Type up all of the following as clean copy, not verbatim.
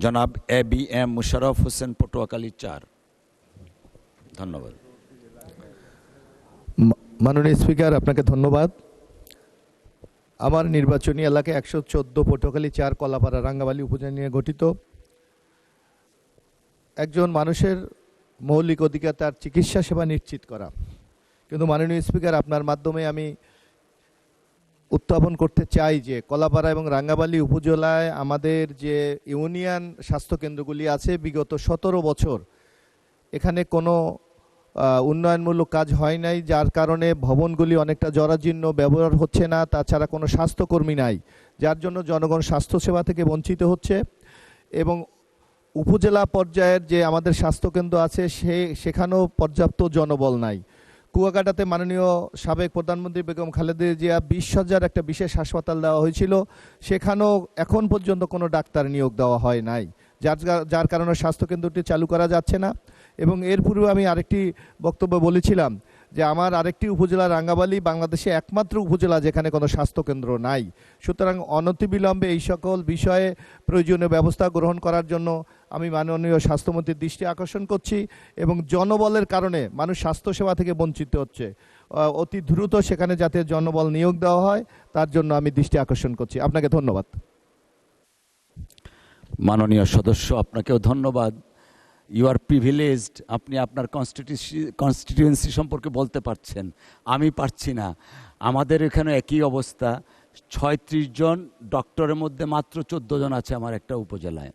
জনাব ABM মুশাররফ হোসেন, পটুয়াখালী ৪। ধন্যবাদ। মাননীয় স্পিকার, আপনাকে ধন্যবাদ। আমার নির্বাচনী এলাকা ১১৪ পটুয়াখালী ৪ কলাপাড়া রাঙ্গাবালী উপজেলা নিয়ে গঠিত। একজন মানুষের মৌলিক অধিকার তার চিকিৎসা সেবা নিশ্চিত করা, কিন্তু মাননীয় স্পিকার, আপনার মাধ্যমে আমি উত্থাপন করতে চাই যে কলাপাড়া এবং রাঙ্গাবালী উপজেলায় আমাদের যে ইউনিয়ন স্বাস্থ্যকেন্দ্রগুলি আছে, বিগত ১৭ বছর এখানে কোনো উন্নয়নমূলক কাজ হয় নাই, যার কারণে ভবনগুলি অনেকটা জরাজীর্ণ, ব্যবহার হচ্ছে না। তাছাড়া কোনো স্বাস্থ্যকর্মী নাই, যার জন্য জনগণ স্বাস্থ্যসেবা থেকে বঞ্চিত হচ্ছে। এবং উপজেলা পর্যায়ের যে আমাদের স্বাস্থ্যকেন্দ্র আছে সেখানেও পর্যাপ্ত জনবল নাই। কুয়াকাটাতে মাননীয় সাবেক প্রধানমন্ত্রী বেগম খালেদা জিয়া ২০ শয্যার একটা বিশেষ হাসপাতাল দেওয়া হয়েছিল, সেখানেও এখন পর্যন্ত কোনো ডাক্তার নিয়োগ দেওয়া হয় নাই, যার কারণে স্বাস্থ্যকেন্দ্রটি চালু করা যাচ্ছে না। এবং এর পূর্বে আমি আরেকটি বক্তব্য বলেছিলাম যে আমার আরেকটি উপজেলা রাঙ্গাবালী বাংলাদেশে একমাত্র উপজেলা যেখানে কোনো স্বাস্থ্যকেন্দ্র নাই। সুতরাং অনতিবিলম্বে এই সকল বিষয়ে প্রয়োজনীয় ব্যবস্থা গ্রহণ করার জন্য আমি মাননীয় স্বাস্থ্যমন্ত্রীর দৃষ্টি আকর্ষণ করছি। এবং জনবলের কারণে মানুষ স্বাস্থ্যসেবা থেকে বঞ্চিত হচ্ছে, অতি দ্রুত সেখানে যাতে জনবল নিয়োগ দেওয়া হয় তার জন্য আমি দৃষ্টি আকর্ষণ করছি। আপনাকে ধন্যবাদ। মাননীয় সদস্য, আপনাকেও ধন্যবাদ। ইউ আর প্রিভিলেজড, আপনি আপনার কনস্টিটিউয়েন্সি সম্পর্কে বলতে পারছেন, আমি পারছি না। আমাদের এখানে একই অবস্থা, ৩৬ জন ডক্টরের মধ্যে মাত্র ১৪ জন আছে আমার একটা উপজেলায়।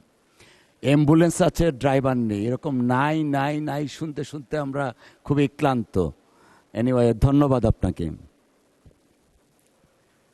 অ্যাম্বুলেন্স আছে, ড্রাইভার নেই। এরকম নাই নাই নাই শুনতে শুনতে আমরা খুবই ক্লান্ত। এনিওয়ে, ধন্যবাদ আপনাকে।